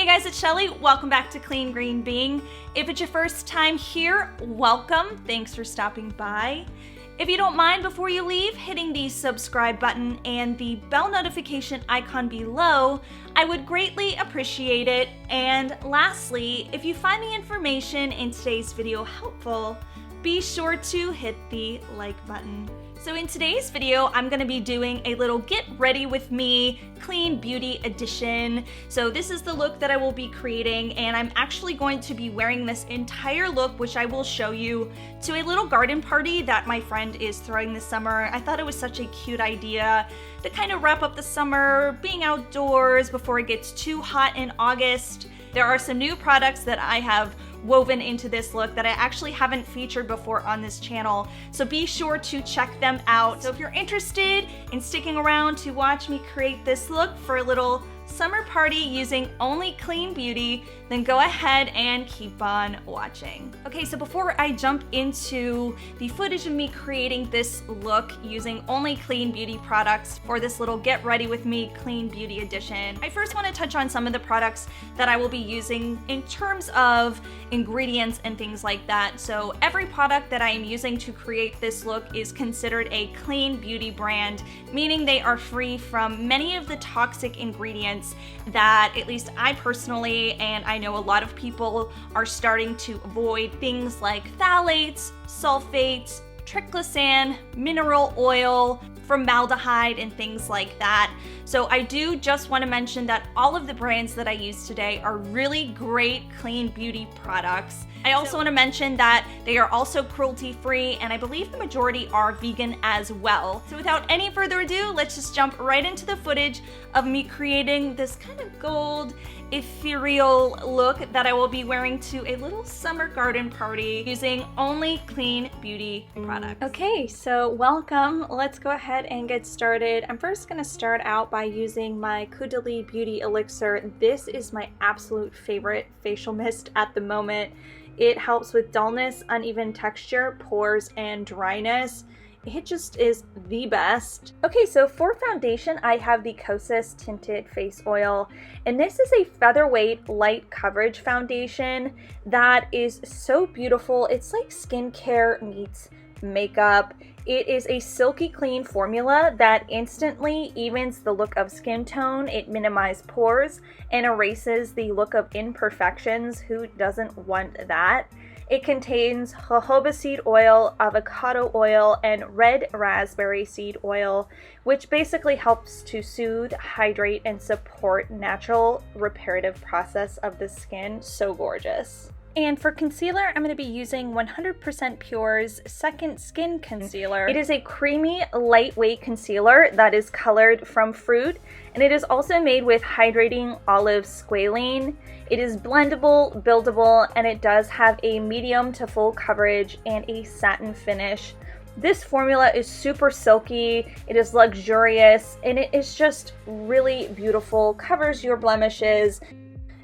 Hey guys, it's Shelly. Welcome back to Clean Green Being. If it's your first time here, welcome. Thanks for stopping by. If you don't mind, before you leave, hitting the subscribe button and the bell notification icon below, I would greatly appreciate it. And lastly, if you find the information in today's video helpful, be sure to hit the like button. So in today's video, I'm gonna be doing a little get ready with me clean beauty edition. So this is the look that I will be creating, and I'm actually going to be wearing this entire look, which I will show you, to a little garden party that my friend is throwing this summer. I thought it was such a cute idea to kind of wrap up the summer, being outdoors before it gets too hot in August. There are some new products that I have woven into this look that I actually haven't featured before on this channel, so be sure to check them out. So if you're interested in sticking around to watch me create this look for a little summer party using only clean beauty, then go ahead and keep on watching. Okay, so before I jump into the footage of me creating this look using only clean beauty products for this little get ready with me clean beauty edition, I first want to touch on some of the products that I will be using in terms of ingredients and things like that. So every product that I am using to create this look is considered a clean beauty brand, meaning they are free from many of the toxic ingredients that at least I personally, and I know a lot of people, are starting to avoid. Things like phthalates, sulfates, triclosan, mineral oil, formaldehyde, and things like that. So I do just want to mention that all of the brands that I use today are really great clean beauty products. I also want to mention that they are also cruelty-free, and I believe the majority are vegan as well. So without any further ado, let's just jump right into the footage of me creating this kind of gold, ethereal look that I will be wearing to a little summer garden party using only clean beauty products. Okay, so welcome. Let's go ahead and get started. I'm first going to start out by using my Caudalie Beauty Elixir. This is my absolute favorite facial mist at the moment. It helps with dullness, uneven texture, pores, and dryness. It just is the best. Okay, so for foundation, I have the Kosas Tinted Face Oil, and this is a featherweight light coverage foundation that is so beautiful. It's like skincare meets makeup. It is a silky clean formula that instantly evens the look of skin tone. It minimizes pores and erases the look of imperfections. Who doesn't want that? It contains jojoba seed oil, avocado oil, and red raspberry seed oil, which basically helps to soothe, hydrate, and support natural reparative process of the skin. So gorgeous. And for concealer, I'm going to be using 100% Pure's Second Skin Concealer. It is a creamy, lightweight concealer that is colored from fruit, and it is also made with hydrating olive squalane. It is blendable, buildable, and it does have a medium to full coverage and a satin finish. This formula is super silky, it is luxurious, and it is just really beautiful, covers your blemishes,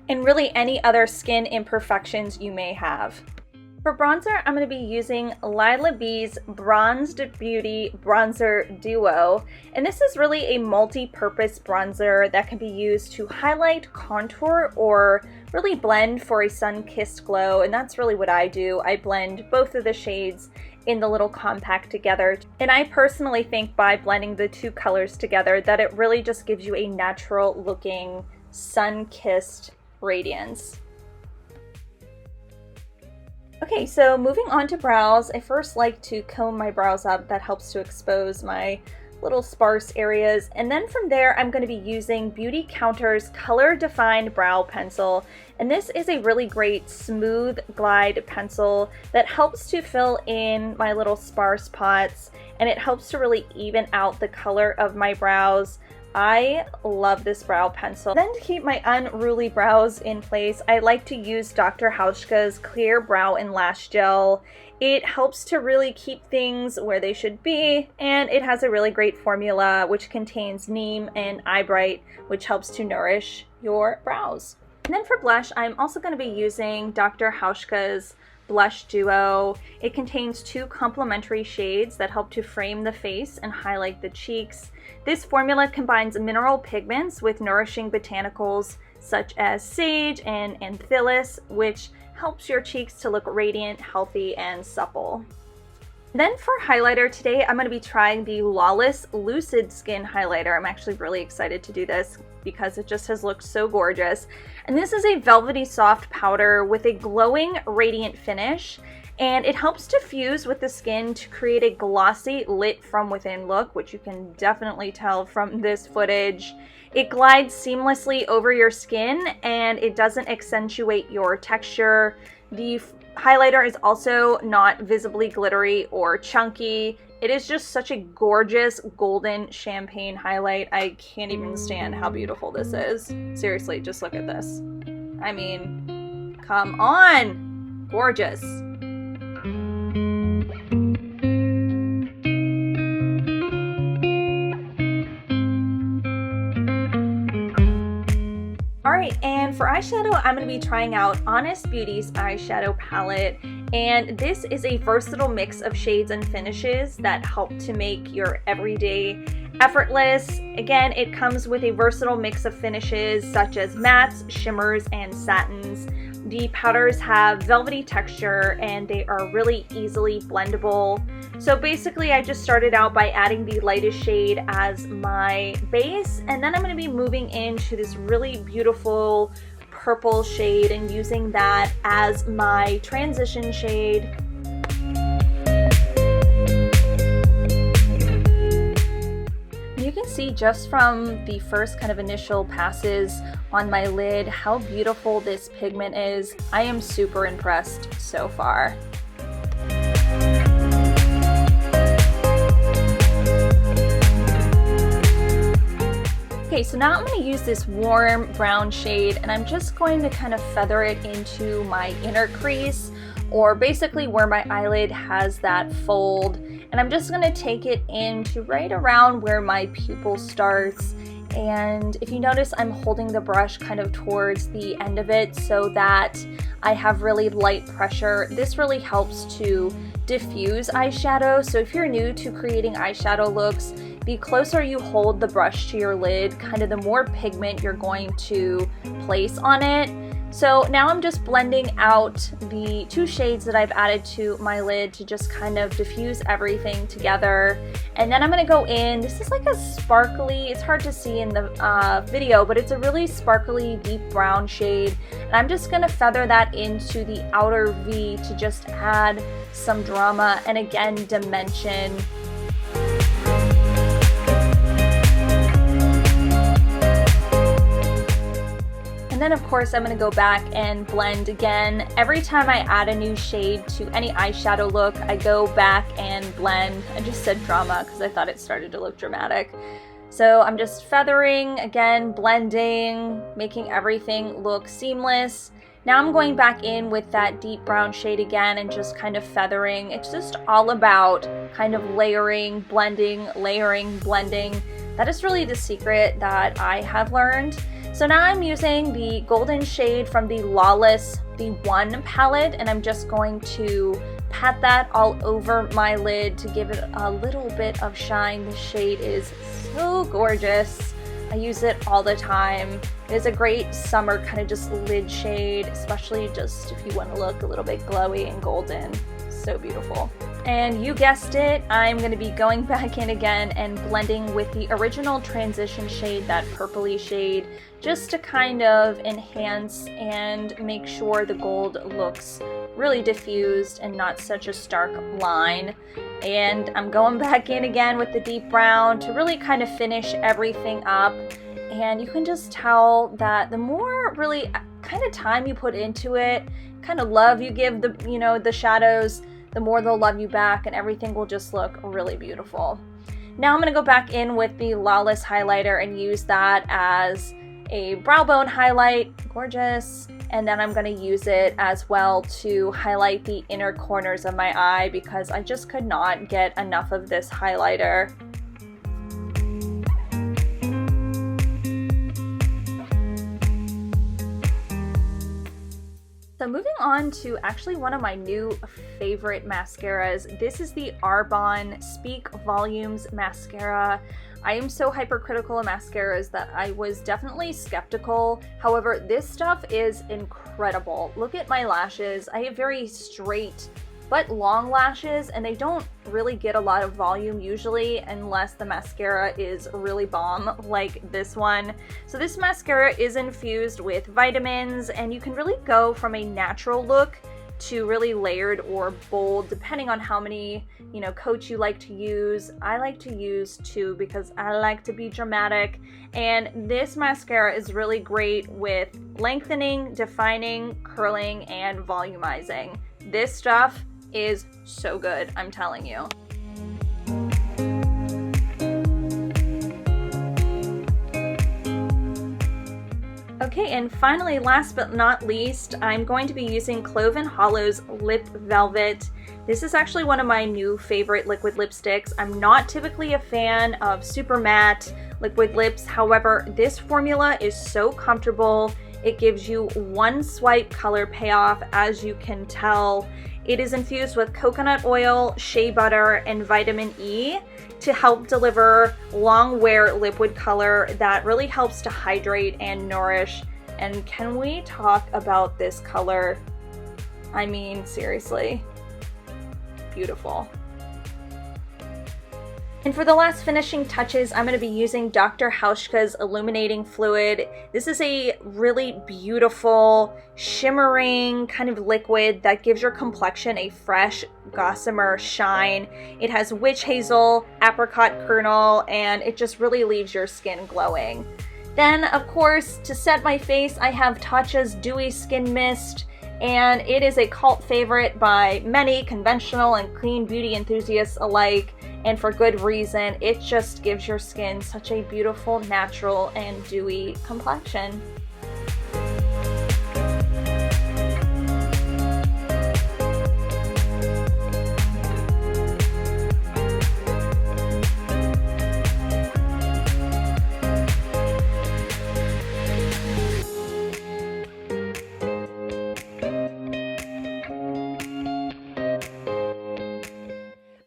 and really any other skin imperfections you may have. For bronzer, I'm going to be using Lilah B's Bronzed Beauty Bronzer Duo, and this is really a multi-purpose bronzer that can be used to highlight, contour, or really blend for a sun-kissed glow, and that's really what I do. I blend both of the shades in the little compact together, and I personally think by blending the two colors together that it really just gives you a natural looking sun-kissed radiance. Okay, so moving on to brows, I first like to comb my brows up. That helps to expose my little sparse areas, and then from there I'm going to be using BeautyCounter's Color Defined Brow Pencil, and this is a really great smooth glide pencil that helps to fill in my little sparse spots, and it helps to really even out the color of my brows. I love this brow pencil. Then to keep my unruly brows in place, I like to use Dr. Hauschka's Clear Brow and Lash Gel. It helps to really keep things where they should be, and it has a really great formula which contains neem and eye bright, which helps to nourish your brows. And then for blush, I'm also going to be using Dr. Hauschka's Blush Duo. It contains two complementary shades that help to frame the face and highlight the cheeks. This formula combines mineral pigments with nourishing botanicals such as Sage and Anthillis, which helps your cheeks to look radiant, healthy, and supple. Then for highlighter today, I'm going to be trying the Lawless Lucid Skin Highlighter. I'm actually really excited to do this because it just has looked so gorgeous. And this is a velvety soft powder with a glowing radiant finish, and it helps to fuse with the skin to create a glossy lit from within look, which you can definitely tell from this footage. It glides seamlessly over your skin and it doesn't accentuate your texture. The highlighter is also not visibly glittery or chunky. It is just such a gorgeous golden champagne highlight. I can't even stand how beautiful this is. Seriously, just look at this. I mean, come on! Gorgeous. Alright, and for eyeshadow, I'm going to be trying out Honest Beauty's eyeshadow palette, and this is a versatile mix of shades and finishes that help to make your everyday effortless. Again, it comes with a versatile mix of finishes such as mattes, shimmers, and satins. The powders have velvety texture and they are really easily blendable. So basically I just started out by adding the lightest shade as my base, and then I'm going to be moving into this really beautiful purple shade and using that as my transition shade. You can see just from the first kind of initial passes on my lid how beautiful this pigment is. I am super impressed so far. Okay, so now I'm going to use this warm brown shade and I'm just going to kind of feather it into my inner crease, or basically where my eyelid has that fold, and I'm just going to take it into right around where my pupil starts. And if you notice, I'm holding the brush kind of towards the end of it so that I have really light pressure. This really helps to diffuse eyeshadow. So if you're new to creating eyeshadow looks, the closer you hold the brush to your lid, kind of the more pigment you're going to place on it. So now I'm just blending out the two shades that I've added to my lid to just kind of diffuse everything together. And then I'm going to go in, this is like a sparkly, it's hard to see in the video, but it's a really sparkly deep brown shade. And I'm just going to feather that into the outer V to just add some drama and again dimension. And then of course I'm going to go back and blend again. Every time I add a new shade to any eyeshadow look, I go back and blend. I just said drama because I thought it started to look dramatic. So I'm just feathering, again blending, making everything look seamless. Now I'm going back in with that deep brown shade again and just kind of feathering. It's just all about kind of layering, blending, layering, blending. That is really the secret that I have learned. So now I'm using the golden shade from the Lawless V1 palette, and I'm just going to pat that all over my lid to give it a little bit of shine. The shade is so gorgeous. I use it all the time. It is a great summer kind of just lid shade, especially just if you want to look a little bit glowy and golden. So beautiful. And you guessed it, I'm going to be going back in again and blending with the original transition shade, that purpley shade, just to kind of enhance and make sure the gold looks really diffused and not such a stark line. And I'm going back in again with the deep brown to really kind of finish everything up. And you can just tell that the more really kind of time you put into it, kind of love you give the, you know, the shadows, the more they'll love you back and everything will just look really beautiful. Now I'm going to go back in with the Lawless highlighter and use that as a brow bone highlight. Gorgeous. And then I'm going to use it as well to highlight the inner corners of my eye because I just could not get enough of this highlighter. So So moving on to actually one of my new favorite mascaras. This is the Arbonne Speak Volumes Mascara. I am so hypercritical of mascaras that I was definitely skeptical. However, this stuff is incredible. Look at my lashes. I have very straight but long lashes, and they don't really get a lot of volume usually unless the mascara is really bomb like this one. So this mascara is infused with vitamins, and you can really go from a natural look to really layered or bold depending on how many, you know, coats you like to use. I like to use 2 because I like to be dramatic, and this mascara is really great with lengthening, defining, curling, and volumizing. This stuff is so good, I'm telling you. Okay, and finally, last but not least, I'm going to be using Clove and Hollow's Lip Velvet. This is actually one of my new favorite liquid lipsticks. I'm not typically a fan of super matte liquid lips. However, this formula is so comfortable. It gives you one swipe color payoff, as you can tell. It is infused with coconut oil, shea butter, and vitamin E to help deliver long wear liquid color that really helps to hydrate and nourish. And can we talk about this color? I mean, seriously, beautiful. And for the last finishing touches, I'm going to be using Dr. Hauschka's Illuminating Fluid. This is a really beautiful, shimmering kind of liquid that gives your complexion a fresh, gossamer shine. It has witch hazel, apricot kernel, and it just really leaves your skin glowing. Then, of course, to set my face, I have Tatcha's Dewy Skin Mist, and it is a cult favorite by many conventional and clean beauty enthusiasts alike. And for good reason. It just gives your skin such a beautiful, natural, and dewy complexion.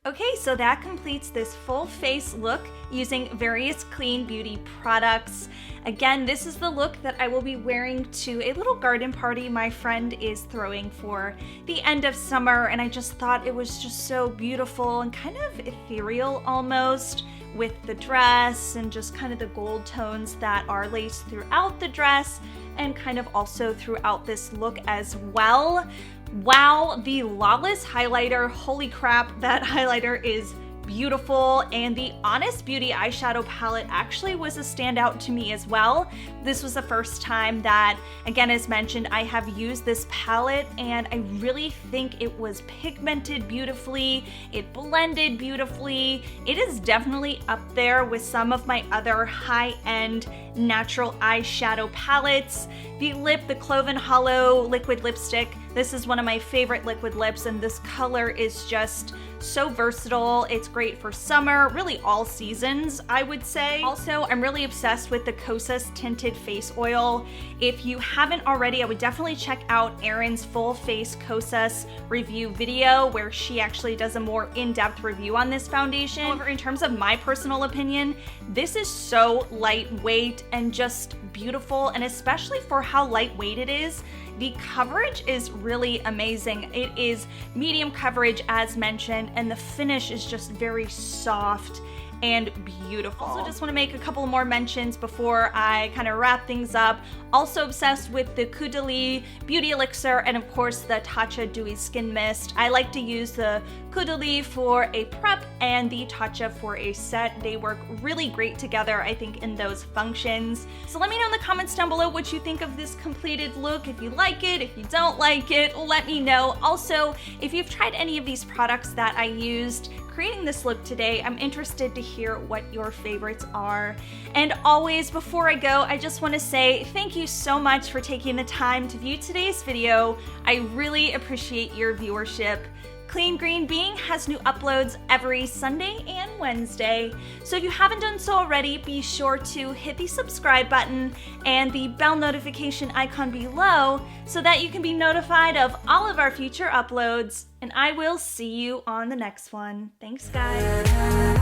Okay, so that completes this full face look using various clean beauty products. Again, this is the look that I will be wearing to a little garden party my friend is throwing for the end of summer, and I just thought it was just so beautiful and kind of ethereal almost, with the dress and just kind of the gold tones that are laced throughout the dress and kind of also throughout this look as well. Wow, the Lawless highlighter, holy crap, that highlighter is beautiful, and the Honest Beauty eyeshadow palette actually was a standout to me as well. This was the first time that, again, as mentioned, I have used this palette, and I really think it was pigmented beautifully, it blended beautifully. It is definitely up there with some of my other high-end natural eyeshadow palettes. The lip, the Clove and Hollow liquid lipstick, this is one of my favorite liquid lips, and this color is just so versatile. It's great for summer, really all seasons, I would say. Also, I'm really obsessed with the Kosas Tinted Face Oil. If you haven't already, I would definitely check out Erin's full face Kosas review video where she actually does a more in-depth review on this foundation. However, in terms of my personal opinion, this is so lightweight and just beautiful, and especially for how lightweight it is, the coverage is really amazing. It is medium coverage as mentioned, and the finish is just very soft and beautiful. Also, just want to make a couple more mentions before I kind of wrap things up. Also obsessed with the Caudalie Beauty Elixir, and of course the Tatcha Dewy Skin Mist. I like to use the Caudalie for a prep and the Tatcha for a set. They work really great together, I think, in those functions. So let me know in the comments down below what you think of this completed look. If you like it, if you don't like it, let me know. Also, if you've tried any of these products that I used creating this look today, I'm interested to hear what your favorites are. And always, before I go, I just want to say thank you so much for taking the time to view today's video. I really appreciate your viewership. Clean Green Being has new uploads every Sunday and Wednesday. So if you haven't done so already, be sure to hit the subscribe button and the bell notification icon below so that you can be notified of all of our future uploads. And I will see you on the next one. Thanks, guys.